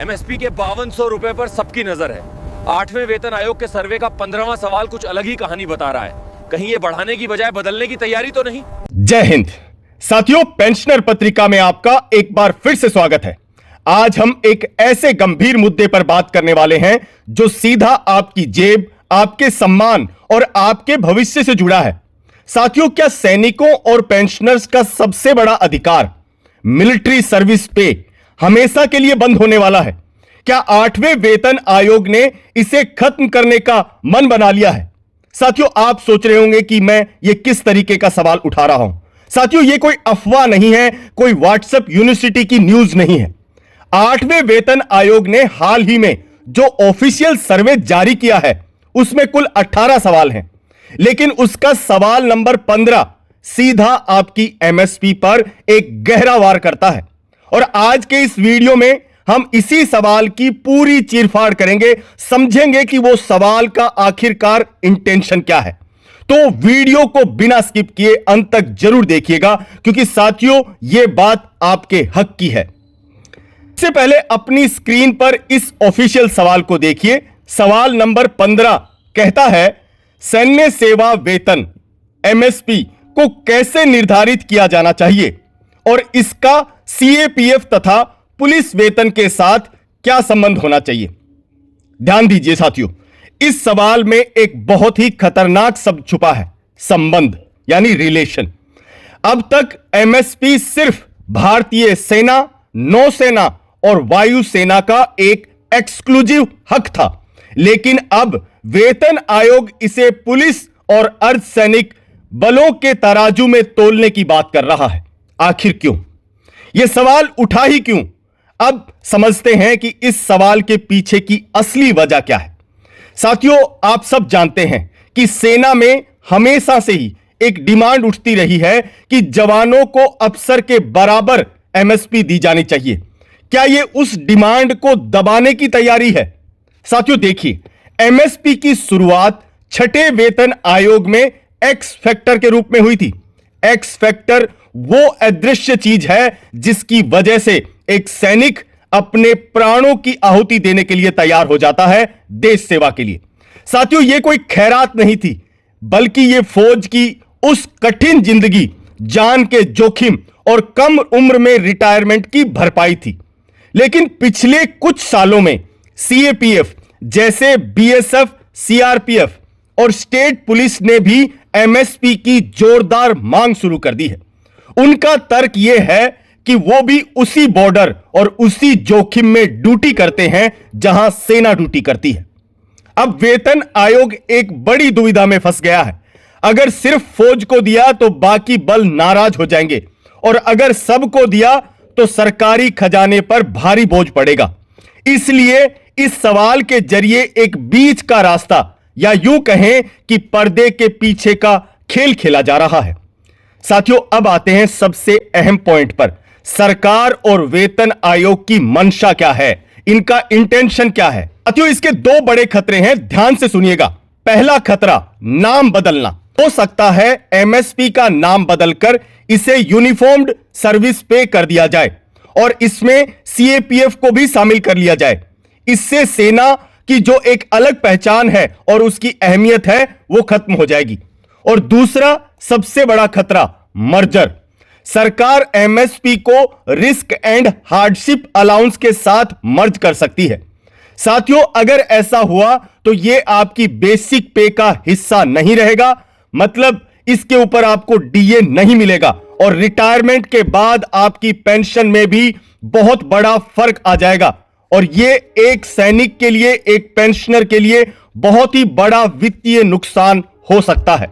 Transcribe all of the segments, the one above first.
MSP के 5200 रुपए पर सबकी नजर है। 8वें वेतन आयोग के सर्वे का 15वां सवाल कुछ अलग ही कहानी बता रहा है। कहीं ये बढ़ाने की बजाय बदलने की तैयारी तो नहीं? जय हिंद साथियों, पेंशनर पत्रिका में आपका एक बार फिर से स्वागत है। आज हम एक ऐसे गंभीर मुद्दे पर बात करने वाले हैं जो सीधा आपकी जेब, आपके सम्मान और आपके भविष्य से जुड़ा है। साथियों, क्या सैनिकों और पेंशनर्स का सबसे बड़ा अधिकार मिलिट्री सर्विस पे हमेशा के लिए बंद होने वाला है? क्या 8वें वेतन आयोग ने इसे खत्म करने का मन बना लिया है? साथियों, आप सोच रहे होंगे कि मैं ये किस तरीके का सवाल उठा रहा हूं। साथियों, ये कोई अफवाह नहीं है, कोई व्हाट्सएप यूनिवर्सिटी की न्यूज नहीं है। 8वें वेतन आयोग ने हाल ही में जो ऑफिशियल सर्वे जारी किया है उसमें कुल 18 सवाल हैं, लेकिन उसका सवाल नंबर 15 सीधा आपकी एमएसपी पर एक गहरा वार करता है। और आज के इस वीडियो में हम इसी सवाल की पूरी चीरफाड़ करेंगे, समझेंगे कि वो सवाल का आखिरकार इंटेंशन क्या है। तो वीडियो को बिना स्किप किए अंत तक जरूर देखिएगा, क्योंकि साथियों ये बात आपके हक की है। इससे पहले अपनी स्क्रीन पर इस ऑफिशियल सवाल को देखिए। सवाल नंबर 15 कहता है, सैन्य सेवा वेतन एमएसपी को कैसे निर्धारित किया जाना चाहिए और इसका सीएपीएफ तथा पुलिस वेतन के साथ क्या संबंध होना चाहिए? ध्यान दीजिए साथियों, इस सवाल में एक बहुत ही खतरनाक शब्द छुपा है, संबंध यानी रिलेशन। अब तक एमएसपी सिर्फ भारतीय सेना, नौसेना और वायुसेना का एक एक्सक्लूसिव हक था, लेकिन अब वेतन आयोग इसे पुलिस और अर्धसैनिक बलों के तराजू में तोलने की बात कर रहा है। आखिर क्यों? यह सवाल उठा ही क्यों? अब समझते हैं कि इस सवाल के पीछे की असली वजह क्या है। साथियों, आप सब जानते हैं कि सेना में हमेशा से ही एक डिमांड उठती रही है कि जवानों को अफसर के बराबर एमएसपी दी जानी चाहिए। क्या यह उस डिमांड को दबाने की तैयारी है? साथियों देखिए, एमएसपी की शुरुआत 6ठे वेतन आयोग में एक्स फैक्टर के रूप में हुई थी। एक्स फैक्टर वो अदृश्य चीज है जिसकी वजह से एक सैनिक अपने प्राणों की आहुति देने के लिए तैयार हो जाता है देश सेवा के लिए। साथियों, यह कोई खैरात नहीं थी, बल्कि यह फौज की उस कठिन जिंदगी, जान के जोखिम और कम उम्र में रिटायरमेंट की भरपाई थी। लेकिन पिछले कुछ सालों में सीएपीएफ जैसे बीएसएफ, सीआरपीएफ और स्टेट पुलिस ने भी एमएसपी की जोरदार मांग शुरू कर दी है। उनका तर्क यह है कि वो भी उसी बॉर्डर और उसी जोखिम में ड्यूटी करते हैं जहां सेना ड्यूटी करती है। अब वेतन आयोग एक बड़ी दुविधा में फंस गया है। अगर सिर्फ फौज को दिया तो बाकी बल नाराज हो जाएंगे, और अगर सबको दिया तो सरकारी खजाने पर भारी बोझ पड़ेगा। इसलिए इस सवाल के जरिए एक बीच का रास्ता, या यूं कहें कि पर्दे के पीछे का खेल खेला जा रहा है। साथियों, अब आते हैं सबसे अहम पॉइंट पर। सरकार और वेतन आयोग की मंशा क्या है, इनका इंटेंशन क्या है? साथियों, इसके दो बड़े खतरे हैं, ध्यान से सुनिएगा। पहला खतरा, नाम बदलना। हो सकता है एमएसपी का नाम बदलकर इसे यूनिफॉर्म्ड सर्विस पे कर दिया जाए और इसमें सीएपीएफ को भी शामिल कर लिया जाए। इससे सेना की जो एक अलग पहचान है और उसकी अहमियत है वो खत्म हो जाएगी। और दूसरा सबसे बड़ा खतरा, मर्जर। सरकार एमएसपी को रिस्क एंड हार्डशिप अलाउंस के साथ मर्ज कर सकती है। साथियों, अगर ऐसा हुआ तो यह आपकी बेसिक पे का हिस्सा नहीं रहेगा, मतलब इसके ऊपर आपको डीए नहीं मिलेगा, और रिटायरमेंट के बाद आपकी पेंशन में भी बहुत बड़ा फर्क आ जाएगा। और यह एक सैनिक के लिए, एक पेंशनर के लिए बहुत ही बड़ा वित्तीय नुकसान हो सकता है।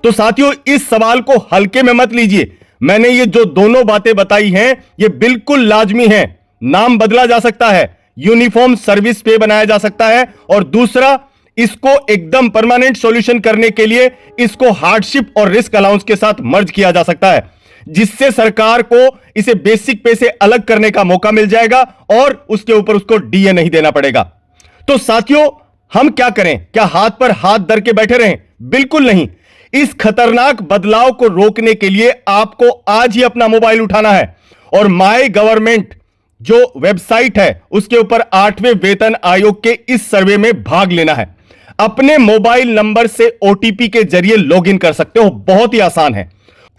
तो साथियों, इस सवाल को हल्के में मत लीजिए। मैंने ये जो दोनों बातें बताई हैं ये बिल्कुल लाजमी हैं। नाम बदला जा सकता है, यूनिफॉर्म सर्विस पे बनाया जा सकता है, और दूसरा, इसको एकदम परमानेंट सॉल्यूशन करने के लिए इसको हार्डशिप और रिस्क अलाउंस के साथ मर्ज किया जा सकता है, जिससे सरकार को इसे बेसिक पे से अलग करने का मौका मिल जाएगा और उसके ऊपर उसको डीए नहीं देना पड़ेगा। तो साथियों, हम क्या करें? क्या हाथ पर हाथ धर के बैठे रहें? बिल्कुल नहीं। इस खतरनाक बदलाव को रोकने के लिए आपको आज ही अपना मोबाइल उठाना है और माय गवर्नमेंट जो वेबसाइट है उसके ऊपर 8वें वेतन आयोग के इस सर्वे में भाग लेना है। अपने मोबाइल नंबर से ओटीपी के जरिए लॉगिन कर सकते हो, बहुत ही आसान है।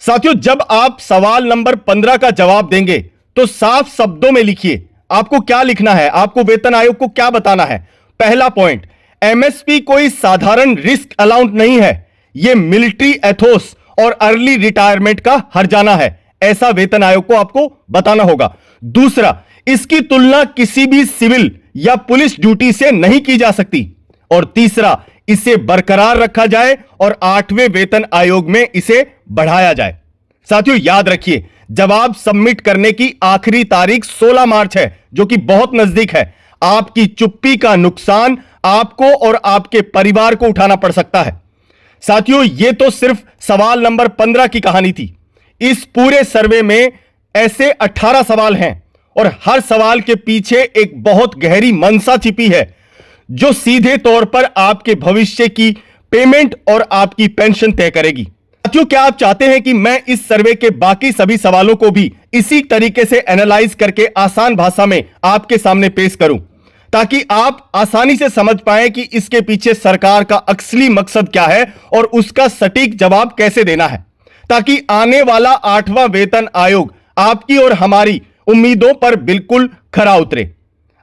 साथियों, जब आप सवाल नंबर 15 का जवाब देंगे तो साफ शब्दों में लिखिए आपको क्या लिखना है, आपको वेतन आयोग को क्या बताना है। पहला पॉइंट, एमएसपी कोई साधारण रिस्क अलाउंट नहीं है, यह मिलिट्री एथोस और अर्ली रिटायरमेंट का हर्जाना है, ऐसा वेतन आयोग को आपको बताना होगा। दूसरा, इसकी तुलना किसी भी सिविल या पुलिस ड्यूटी से नहीं की जा सकती। और तीसरा, इसे बरकरार रखा जाए और 8वें वेतन आयोग में इसे बढ़ाया जाए। साथियों, याद रखिए, जवाब सबमिट करने की आखिरी तारीख 16 मार्च है, जो कि बहुत नजदीक है। आपकी चुप्पी का नुकसान आपको और आपके परिवार को उठाना पड़ सकता है। साथियों, यह तो सिर्फ सवाल नंबर 15 की कहानी थी। इस पूरे सर्वे में ऐसे 18 सवाल हैं और हर सवाल के पीछे एक बहुत गहरी मंशा छिपी है, जो सीधे तौर पर आपके भविष्य की पेमेंट और आपकी पेंशन तय करेगी। साथियों, क्या आप चाहते हैं कि मैं इस सर्वे के बाकी सभी सवालों को भी इसी तरीके से एनालाइज करके आसान भाषा में आपके सामने पेश करूं, ताकि आप आसानी से समझ पाएं कि इसके पीछे सरकार का असली मकसद क्या है और उसका सटीक जवाब कैसे देना है, ताकि आने वाला 8वां वेतन आयोग आपकी और हमारी उम्मीदों पर बिल्कुल खरा उतरे।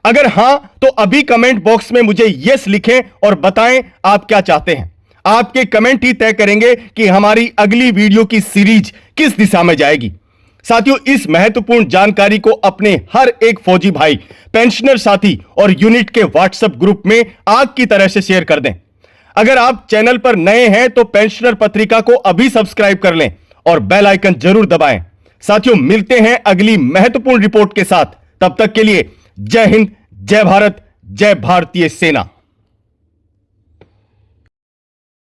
अगर हां तो अभी कमेंट बॉक्स में मुझे यस लिखें और बताएं आप क्या चाहते हैं। आपके कमेंट ही तय करेंगे कि हमारी अगली वीडियो की सीरीज किस दिशा में जाएगी। साथियों, इस महत्वपूर्ण जानकारी को अपने हर एक फौजी भाई, पेंशनर साथी और यूनिट के व्हाट्सएप ग्रुप में आग की तरह से शेयर कर दें। अगर आप चैनल पर नए हैं तो पेंशनर पत्रिका को अभी सब्सक्राइब कर लें और बेल आइकन जरूर दबाएं। साथियों, मिलते हैं अगली महत्वपूर्ण रिपोर्ट के साथ। तब तक के लिए जय हिंद, जय भारत, जय भारतीय सेना।